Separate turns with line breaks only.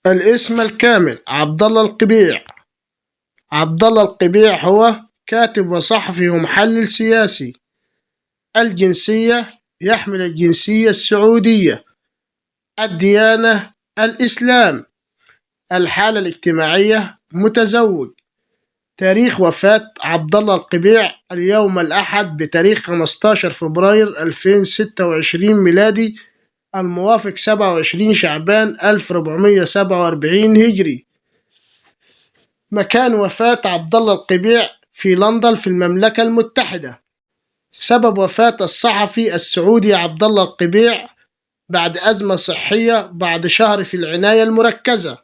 الاسم الكامل: عبد الله القبيع. عبد الله القبيع هو كاتب وصحفي ومحلل سياسي. الجنسية: يحمل الجنسية السعودية. الديانة: الإسلام. الحالة الاجتماعية: متزوج. تاريخ وفاة عبد الله القبيع: اليوم الأحد بتاريخ 15 فبراير 2026 ميلادي، الموافق 27 شعبان 1447 هجري. مكان وفاة عبد الله القبيع: في لندن في المملكة المتحدة. سبب وفاة الصحفي السعودي عبد الله القبيع: بعد أزمة صحية بعد شهر في العناية المركزة.